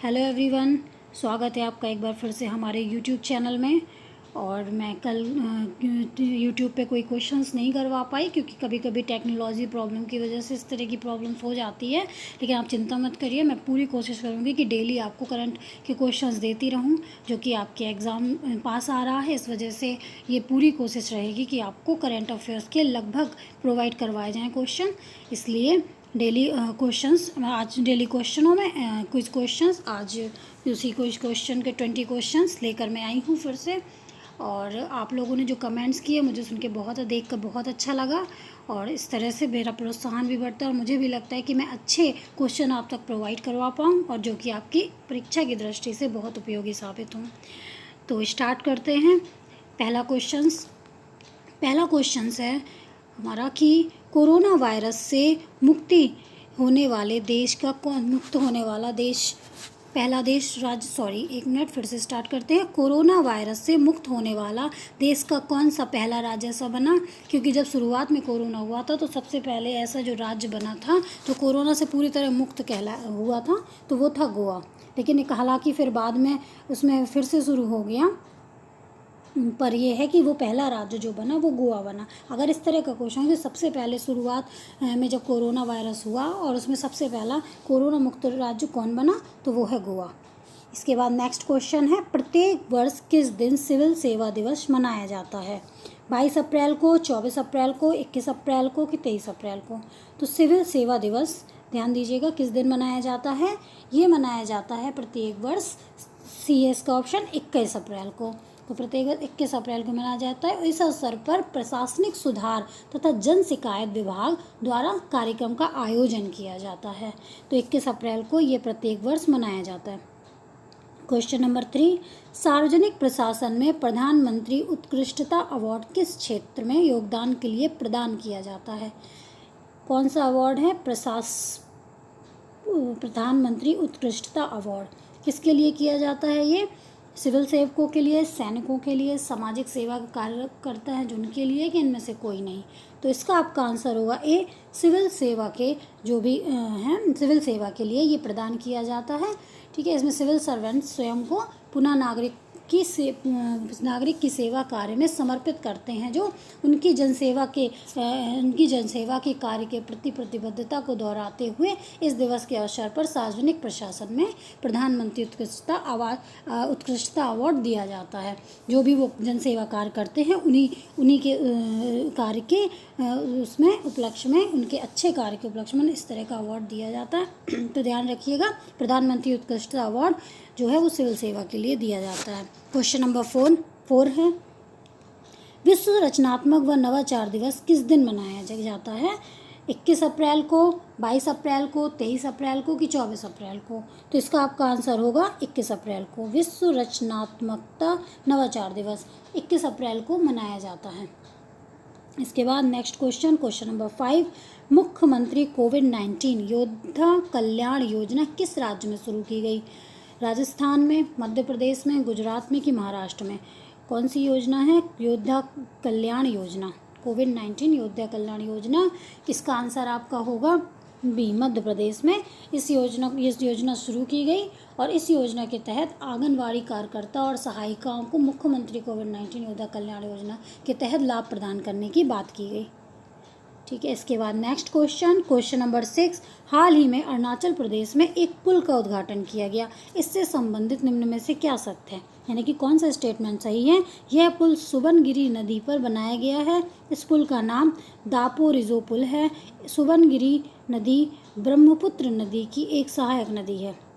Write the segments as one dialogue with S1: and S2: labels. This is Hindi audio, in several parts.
S1: हेलो एवरीवन, स्वागत है आपका एक बार फिर से हमारे यूट्यूब चैनल में। और मैं कल यूट्यूब पे कोई क्वेश्चंस नहीं करवा पाई क्योंकि कभी कभी टेक्नोलॉजी प्रॉब्लम की वजह से इस तरह की प्रॉब्लम्स हो जाती है। लेकिन आप चिंता मत करिए, मैं पूरी कोशिश करूँगी कि डेली आपको करंट के क्वेश्चंस देती रहूँ, जो कि आपके एग्ज़ाम पास आ रहा है। इस वजह से ये पूरी कोशिश रहेगी कि आपको करंट अफेयर्स के लगभग प्रोवाइड करवाए जाएँ क्वेश्चन। इसलिए डेली क्वेश्चंस, आज डेली क्वेश्चनों में कुछ क्वेश्चंस, आज उसी कुछ क्वेश्चन के 20 क्वेश्चंस लेकर मैं आई हूँ फिर से। और आप लोगों ने जो कमेंट्स किए मुझे सुन के देख कर बहुत अच्छा लगा, और इस तरह से मेरा प्रोत्साहन भी बढ़ता है और मुझे भी लगता है कि मैं अच्छे क्वेश्चन आप तक प्रोवाइड करवा पाऊँ और जो कि आपकी परीक्षा की दृष्टि से बहुत उपयोगी साबित हों। तो स्टार्ट करते हैं। पहला क्वेश्चन है हमारा कि कोरोना वायरस से मुक्त होने वाला देश, पहला देश राज्य, एक मिनट फिर से स्टार्ट करते हैं। कोरोना वायरस से मुक्त होने वाला देश का कौन सा पहला राज्य ऐसा बना? क्योंकि जब शुरुआत में कोरोना हुआ था तो सबसे पहले ऐसा जो राज्य बना था जो कोरोना से पूरी तरह मुक्त हुआ था तो वो था गोवा। लेकिन हालांकि फिर बाद में उसमें फिर से शुरू हो गया, पर यह है कि वो पहला राज्य जो बना वो गोवा बना। अगर इस तरह का क्वेश्चन है, सबसे पहले शुरुआत में जब कोरोना वायरस हुआ और उसमें सबसे पहला कोरोना मुक्त राज्य कौन बना, तो वो है गोवा। इसके बाद नेक्स्ट क्वेश्चन है, प्रत्येक वर्ष किस दिन सिविल सेवा दिवस मनाया जाता है? 22 अप्रैल को, 24 अप्रैल को, 21 अप्रैल को कि 23 अप्रैल को? तो सिविल सेवा दिवस ध्यान दीजिएगा किस दिन मनाया जाता है। ये मनाया जाता है प्रत्येक वर्ष, CS का ऑप्शन 21 अप्रैल को। तो प्रत्येक 21 अप्रैल को मनाया जाता है। इस अवसर पर प्रशासनिक सुधार तथा जन शिकायत विभाग द्वारा कार्यक्रम का आयोजन किया जाता है। तो 21 अप्रैल को ये प्रत्येक वर्ष मनाया जाता है। क्वेश्चन नंबर 3, सार्वजनिक प्रशासन में प्रधानमंत्री उत्कृष्टता अवार्ड किस क्षेत्र में योगदान के लिए प्रदान किया जाता है? कौन सा अवार्ड है? प्रधानमंत्री उत्कृष्टता अवार्ड किसके लिए किया जाता है? ये सिविल सेवकों के लिए, सैनिकों के लिए, सामाजिक सेवा का कार्य करता है जो उनके लिए, कि इनमें से कोई नहीं? तो इसका आपका आंसर होगा ए, सिविल सेवा के जो भी हैं, सिविल सेवा के लिए ये प्रदान किया जाता है। ठीक है, इसमें सिविल सर्वेंट स्वयं को पुनः नागरिक की सेवा कार्य में समर्पित करते हैं, जो उनकी जनसेवा के कार्य के प्रति प्रतिबद्धता को दोहराते हुए इस दिवस के अवसर पर सार्वजनिक प्रशासन में प्रधानमंत्री उत्कृष्टता अवार्ड दिया जाता है। जो भी वो जनसेवा कार्य करते हैं उन्हीं के कार्य के उसमें उपलक्ष्य में, उनके अच्छे कार्य के उपलक्ष्य में इस तरह का अवार्ड दिया जाता है। तो ध्यान रखिएगा, प्रधानमंत्री उत्कृष्टता अवार्ड जो है वो सिविल सेवा के लिए दिया जाता है। क्वेश्चन नंबर 4 है, विश्व रचनात्मक व नवाचार दिवस किस दिन मनाया जाता है? 21 अप्रैल को, 22 अप्रैल को, 23 अप्रैल को कि 24 अप्रैल को? तो इसका आपका आंसर होगा 21 अप्रैल को। विश्व रचनात्मकता नवाचार दिवस 21 अप्रैल को मनाया जाता है। इसके बाद नेक्स्ट क्वेश्चन नंबर 5, मुख्यमंत्री कोविड-19 योद्धा कल्याण योजना किस राज्य में शुरू की गई? राजस्थान में, मध्य प्रदेश में, गुजरात में कि महाराष्ट्र में? कौन सी योजना है? योद्धा कल्याण योजना, कोविड-19 योद्धा कल्याण योजना। इसका आंसर आपका होगा बी, मध्य प्रदेश में इस योजना शुरू की गई और इस योजना के तहत आंगनवाड़ी कार्यकर्ता और सहायिकाओं को मुख्यमंत्री कोविड-19 योद्धा कल्याण योजना के तहत लाभ प्रदान करने की बात की गई। ठीक है, इसके बाद नेक्स्ट क्वेश्चन नंबर 6, हाल ही में अरुणाचल प्रदेश में एक पुल का उद्घाटन किया गया, इससे संबंधित निम्न में से क्या सत्य है? यानी कि कौन सा स्टेटमेंट सही है? यह पुल सुबनगिरी नदी पर बनाया गया है। इस पुल का नाम दापो रिजो पुल है। सुबनगिरी नदी ब्रह्मपुत्र नदी की एक सहायक नदी है।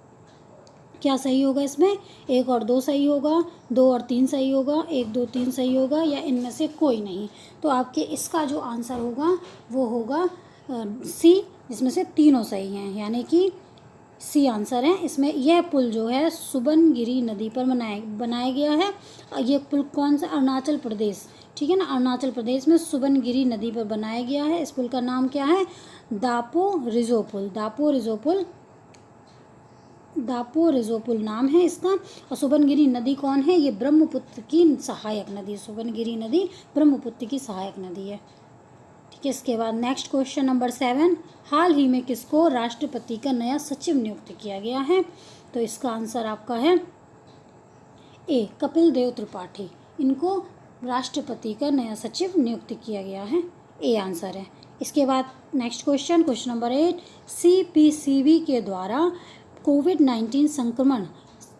S1: क्या सही होगा इसमें? 1 और 2 सही होगा, 2 और 3 सही होगा, 1, 2, 3 सही होगा, या इनमें से कोई नहीं? तो आपके इसका जो आंसर होगा वो होगा सी, जिसमें से तीनों सही हैं, यानी कि सी आंसर है। इसमें यह पुल जो है सुबनगिरी नदी पर बनाया गया है। ये पुल कौन सा? अरुणाचल प्रदेश, ठीक है ना, अरुणाचल प्रदेश में सुबनगिरी नदी पर बनाया गया है। इस पुल का नाम क्या है? दापो रिजो पुल। दापो रिजो पुल नाम है इसका। और सुबनगिरी नदी कौन है? ये ब्रह्मपुत्र की सहायक नदी, सुबनगिरी नदी ब्रह्मपुत्र की सहायक नदी है। ठीक इसके बाद नेक्स्ट क्वेश्चन नंबर 7, हाल ही में किसको राष्ट्रपति का नया सचिव नियुक्त किया गया है? तो इसका आंसर आपका है ए, कपिल देव त्रिपाठी। इनको राष्ट्रपति का नया सचिव नियुक्त किया गया है, ए आंसर है। इसके बाद नेक्स्ट क्वेश्चन नंबर 8, CPCB के द्वारा कोविड-19 संक्रमण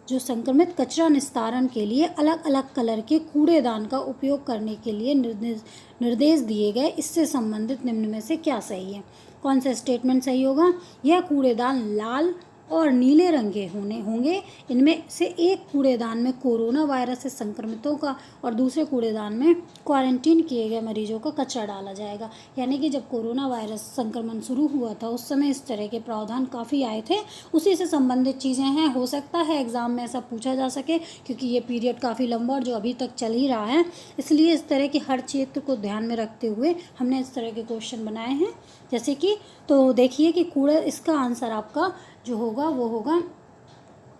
S1: जो संक्रमित कचरा निस्तारण के लिए अलग अलग कलर के कूड़ेदान का उपयोग करने के लिए निर्देश दिए गए, इससे संबंधित निम्न में से क्या सही है? कौन सा स्टेटमेंट सही होगा? यह कूड़ेदान लाल और नीले रंग के होंगे। इनमें से एक कूड़ेदान में कोरोना वायरस से संक्रमितों का और दूसरे कूड़ेदान में क्वारंटीन किए गए मरीजों का कचरा डाला जाएगा। यानी कि जब कोरोना वायरस संक्रमण शुरू हुआ था उस समय इस तरह के प्रावधान काफ़ी आए थे, उसी से संबंधित चीज़ें हैं। हो सकता है एग्ज़ाम में ऐसा पूछा जा सके, क्योंकि ये पीरियड काफ़ी लंबा और जो अभी तक चल ही रहा है, इसलिए इस तरह के हर क्षेत्र को ध्यान में रखते हुए हमने इस तरह के क्वेश्चन बनाए हैं। जैसे कि तो देखिए कि कूड़ा, इसका आंसर आपका जो होगा वो होगा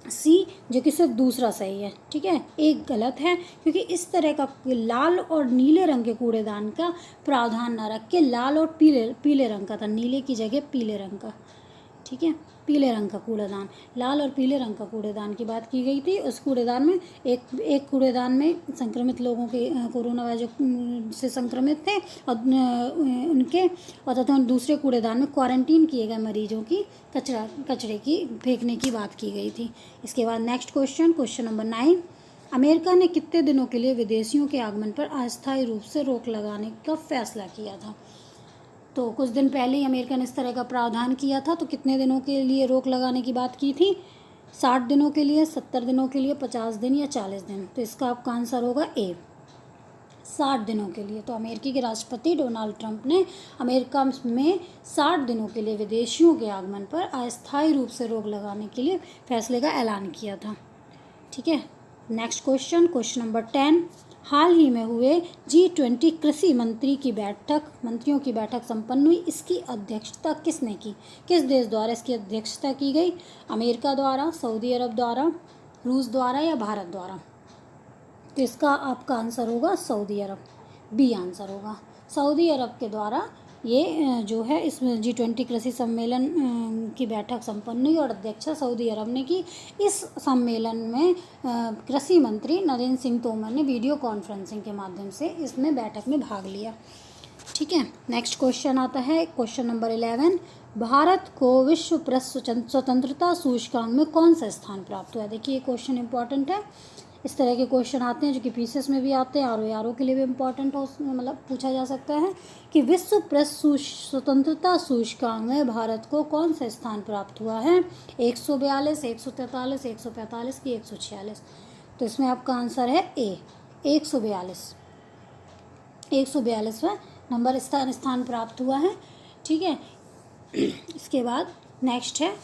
S1: सी, जो कि सिर्फ दूसरा सही है। ठीक है, एक गलत है, क्योंकि इस तरह का लाल और नीले रंग के कूड़ेदान का प्रावधान न रख के लाल और पीले रंग का था, नीले की जगह पीले रंग का। ठीक है, पीले रंग का कूड़ेदान, लाल और पीले रंग का कूड़ेदान की बात की गई थी। उस कूड़ेदान में एक कूड़ेदान में संक्रमित लोगों के कोरोना वायरस से संक्रमित थे और उनके और तथा दूसरे कूड़ेदान में क्वारंटीन किए गए मरीजों की कचरे की फेंकने की बात की गई थी। इसके बाद नेक्स्ट क्वेश्चन नंबर 9, अमेरिका ने कितने दिनों के लिए विदेशियों के आगमन पर अस्थायी रूप से रोक लगाने का फैसला किया था? तो कुछ दिन पहले ही अमेरिका ने इस तरह का प्रावधान किया था। तो कितने दिनों के लिए रोक लगाने की बात की थी? 60 दिनों के लिए, 70 दिनों के लिए, 50 दिन या 40 दिन? तो इसका आपका आंसर होगा ए, 60 दिनों के लिए। तो अमेरिकी के राष्ट्रपति डोनाल्ड ट्रंप ने अमेरिका में 60 दिनों के लिए विदेशियों के आगमन पर अस्थायी रूप से रोक लगाने के लिए फैसले का ऐलान किया था। ठीक है, नेक्स्ट क्वेश्चन नंबर 10, हाल ही में हुए G20 कृषि मंत्रियों की बैठक संपन्न हुई। इसकी अध्यक्षता किसने की? किस देश द्वारा इसकी अध्यक्षता की गई? अमेरिका द्वारा, सऊदी अरब द्वारा, रूस द्वारा या भारत द्वारा? तो इसका आपका आंसर होगा सऊदी अरब, बी आंसर होगा। सऊदी अरब के द्वारा ये जो है इस G20 कृषि सम्मेलन की बैठक संपन्न हुई और अध्यक्षता सऊदी अरब ने की। इस सम्मेलन में कृषि मंत्री नरेंद्र सिंह तोमर ने वीडियो कॉन्फ्रेंसिंग के माध्यम से इसमें बैठक में भाग लिया। ठीक है, नेक्स्ट क्वेश्चन आता है क्वेश्चन नंबर 11, भारत को विश्व प्रेस स्वतंत्रता सूचकांक में कौन सा स्थान प्राप्त हुआ है? देखिए ये क्वेश्चन इंपॉर्टेंट है। इस तरह के क्वेश्चन आते हैं जो कि पीसीएस में भी आते हैं, आरओ के लिए भी इम्पॉर्टेंट हो, मतलब पूछा जा सकता है कि विश्व प्रेस स्वतंत्रता सूचकांक में भारत को कौन सा स्थान प्राप्त हुआ है? 142, 143, 145 की 146? तो इसमें आपका आंसर है ए, 142। 142वां नंबर स्थान प्राप्त हुआ है। ठीक है, इसके बाद नेक्स्ट है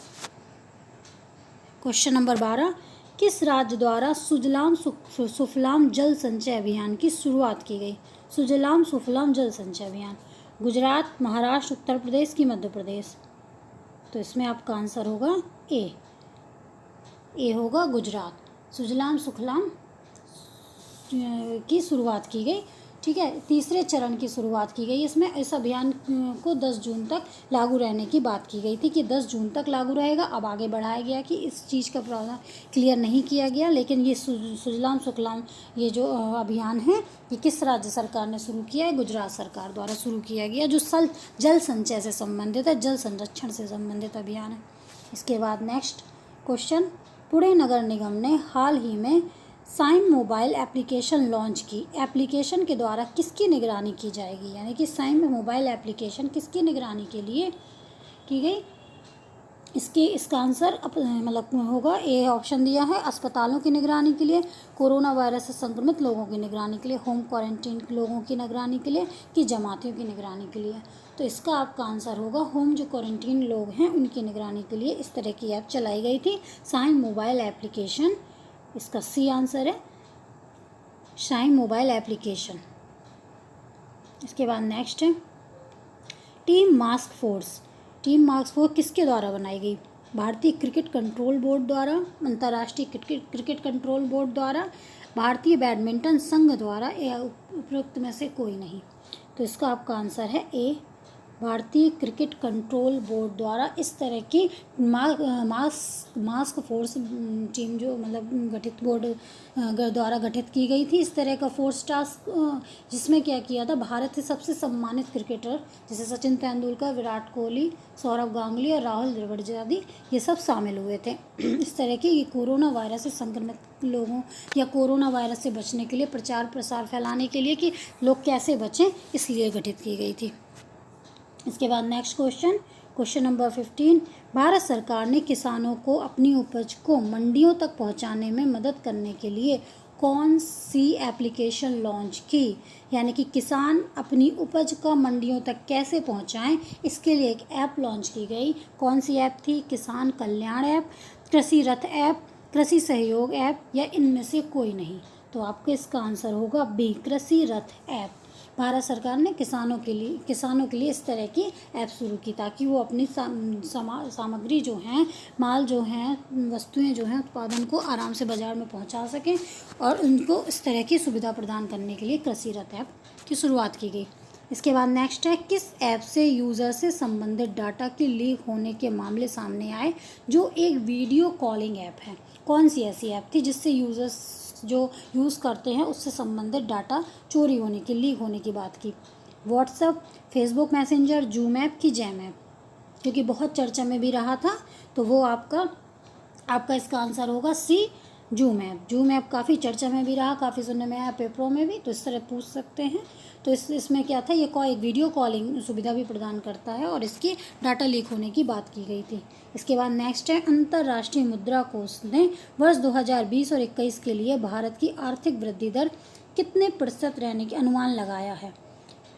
S1: क्वेश्चन नंबर 12, किस राज्य द्वारा सुजलाम सुफलाम जल संचय अभियान की शुरुआत की गई? सुजलाम सुफलाम जल संचय अभियान, गुजरात, महाराष्ट्र, उत्तर प्रदेश की मध्य प्रदेश? तो इसमें आपका आंसर होगा ए होगा गुजरात। सुजलाम सुफलाम की शुरुआत की गई। ठीक है, तीसरे चरण की शुरुआत की गई। इसमें इस अभियान को 10 जून तक लागू रहने की बात की गई थी कि 10 जून तक लागू रहेगा। अब आगे बढ़ाया गया कि इस चीज़ का प्रावधान क्लियर नहीं किया गया, लेकिन ये सुजलाम सुफलाम ये जो अभियान है ये किस राज्य सरकार ने शुरू किया है? गुजरात सरकार द्वारा शुरू किया गया, जो जल संचय से संबंधित है, जल संरक्षण से संबंधित अभियान है। इसके बाद नेक्स्ट क्वेश्चन, पुणे नगर निगम ने हाल ही में साइम मोबाइल एप्लीकेशन लॉन्च की। एप्लीकेशन के द्वारा किसकी निगरानी की जाएगी? यानी कि साइम मोबाइल एप्लीकेशन किसकी निगरानी के लिए की गई? इसका आंसर मतलब होगा ए ऑप्शन दिया है, अस्पतालों की निगरानी के लिए, कोरोना वायरस से संक्रमित लोगों की निगरानी के लिए, होम क्वारंटीन लोगों की निगरानी के लिए, कि जमातियों की निगरानी के लिए? तो इसका आपका आंसर होगा होम, जो क्वारंटीन लोग हैं उनकी निगरानी के लिए इस तरह की ऐप चलाई गई थी, साइम मोबाइल एप्लीकेशन। इसका सी आंसर है, साइम मोबाइल एप्लीकेशन। इसके बाद नेक्स्ट है team mask force. Team mask force किसके द्वारा बनाई गई? भारतीय क्रिकेट कंट्रोल बोर्ड द्वारा, अंतर्राष्ट्रीय क्रिकेट कंट्रोल बोर्ड द्वारा, भारतीय बैडमिंटन संघ द्वारा, या उपरोक्त में से कोई नहीं? तो इसका आपका आंसर है ए, भारतीय क्रिकेट कंट्रोल बोर्ड द्वारा इस तरह की मास्क फोर्स टीम जो मतलब गठित बोर्ड द्वारा गठित की गई थी। इस तरह का फोर्स टास्क जिसमें क्या किया था, भारत के सबसे सम्मानित क्रिकेटर जैसे सचिन तेंदुलकर, विराट कोहली, सौरव गांगुली और राहुल द्रविड़ आदि ये सब शामिल हुए थे। इस तरह की ये कोरोना वायरस से संक्रमित लोगों या कोरोना वायरस से बचने के लिए प्रचार प्रसार फैलाने के लिए कि लोग कैसे बचें, इसलिए गठित की गई थी। इसके बाद नेक्स्ट क्वेश्चन नंबर 15, भारत सरकार ने किसानों को अपनी उपज को मंडियों तक पहुंचाने में मदद करने के लिए कौन सी एप्लीकेशन लॉन्च की? यानी कि किसान अपनी उपज का मंडियों तक कैसे पहुंचाएं, इसके लिए एक ऐप लॉन्च की गई। कौन सी ऐप थी? किसान कल्याण ऐप, कृषि रथ ऐप, कृषि सहयोग ऐप या इनमें से कोई नहीं। तो आपका इसका आंसर होगा बी, कृषि रथ ऐप। भारत सरकार ने किसानों के लिए इस तरह की ऐप शुरू की ताकि वो अपनी सामग्री जो हैं, माल जो हैं, वस्तुएं जो हैं, उत्पादन को आराम से बाज़ार में पहुंचा सकें और उनको इस तरह की सुविधा प्रदान करने के लिए कृषि रथ ऐप की शुरुआत की गई। इसके बाद नेक्स्ट है, किस ऐप से यूज़र से संबंधित डाटा के लीक होने के मामले सामने आए जो एक वीडियो कॉलिंग ऐप है? कौन सी ऐसी ऐप थी जिससे यूज़र्स जो यूज़ करते हैं उससे संबंधित डाटा चोरी होने की, लीक होने की बात की? WhatsApp, Facebook messenger, zoom app की जैम ऐप? क्योंकि बहुत चर्चा में भी रहा था, तो वो आपका इसका आंसर होगा सी, जूम ऐप। जूम ऐप काफ़ी चर्चा में भी रहा, काफ़ी सुनने में आया पेपरों में भी, तो इस तरह पूछ सकते हैं। तो इसमें क्या था, ये एक वीडियो कॉलिंग सुविधा भी प्रदान करता है और इसकी डाटा लीक होने की बात की गई थी। इसके बाद नेक्स्ट है, अंतर्राष्ट्रीय मुद्रा कोष ने वर्ष 2020 और 21 के लिए भारत की आर्थिक वृद्धि दर कितने प्रतिशत रहने की अनुमान लगाया है?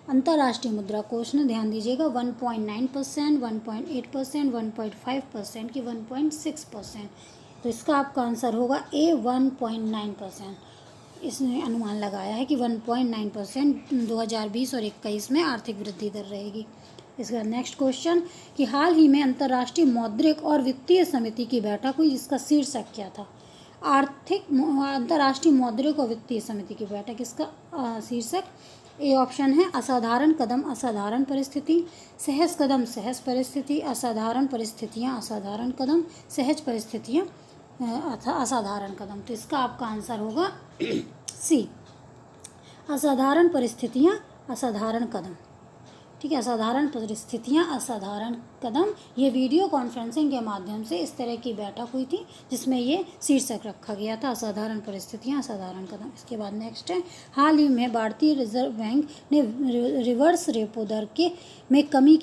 S1: अंतर्राष्ट्रीय मुद्रा कोष ने, ध्यान दीजिएगा, 1.9%, 1.8%, 1.5% की 1.6%। तो इसका आपका आंसर होगा ए, 1.9%। इसने अनुमान लगाया है कि 1.9% 2020 और 21 में आर्थिक वृद्धि दर रहेगी। इसका नेक्स्ट क्वेश्चन कि हाल ही में अंतर्राष्ट्रीय मौद्रिक और वित्तीय समिति की बैठक हुई जिसका शीर्षक क्या था? अंतर्राष्ट्रीय मौद्रिक और वित्तीय समिति की बैठक, इसका शीर्षक ए ऑप्शन है, असाधारण कदम असाधारण परिस्थिति, सहज कदम सहज परिस्थिति, असाधारण परिस्थितियाँ असाधारण कदम, सहज परिस्थितियाँ असाधारण कदम। तो इसका आपका आंसर होगा सी, असाधारण परिस्थितियाँ असाधारण कदम। ठीक है, असाधारण परिस्थितियाँ असाधारण कदम। ये वीडियो कॉन्फ्रेंसिंग के माध्यम से इस तरह की बैठक हुई थी जिसमें ये शीर्षक रखा गया था, असाधारण परिस्थितियाँ असाधारण कदम। इसके बाद नेक्स्ट है, हाल ही में भारतीय रिजर्व बैंक ने रिवर्स रेपो दर में कमी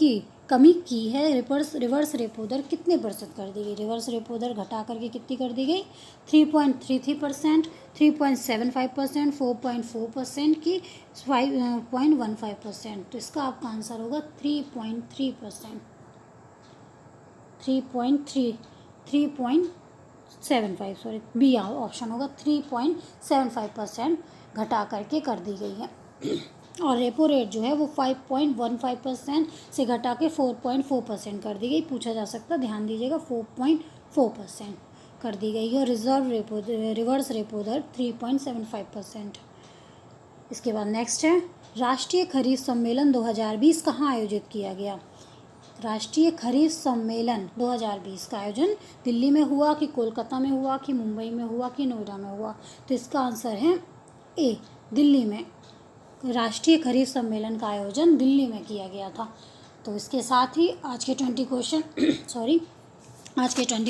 S1: की है। रिवर्स रेपो दर कितने प्रतिशत कर दी गई? रिवर्स रेपो दर घटा करके कितनी कर दी गई? 3.33%, 3.75%, 4.4% की 5.15%। तो इसका आपका आंसर होगा 3.3%, 3.75, सॉरी बी ऑप्शन होगा, 3.75% घटा करके कर दी गई है। और रेपो रेट जो है वो 5.15% से घटा के 4.4% कर दी गई। पूछा जा सकता, ध्यान दीजिएगा, 4.4% कर दी गई है। रिवर्स रेपो दर 3.75%। इसके बाद नेक्स्ट है, राष्ट्रीय खरीफ सम्मेलन 2020 कहाँ आयोजित किया गया? राष्ट्रीय खरीफ सम्मेलन 2020 का आयोजन दिल्ली में हुआ कि कोलकाता में हुआ कि मुंबई में हुआ कि नोएडा में हुआ? तो इसका आंसर है ए, दिल्ली में। राष्ट्रीय खरीफ सम्मेलन का आयोजन दिल्ली में किया गया था। तो इसके साथ ही आज के 20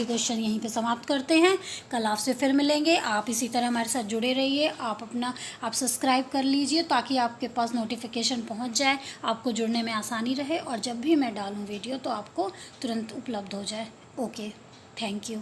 S1: क्वेश्चन यहीं पे समाप्त करते हैं। कल आपसे फिर मिलेंगे। आप इसी तरह हमारे साथ जुड़े रहिए। आप सब्सक्राइब कर लीजिए ताकि आपके पास नोटिफिकेशन पहुंच जाए, आपको जुड़ने में आसानी रहे और जब भी मैं डालूं वीडियो तो आपको तुरंत उपलब्ध हो जाए। Okay, thank you.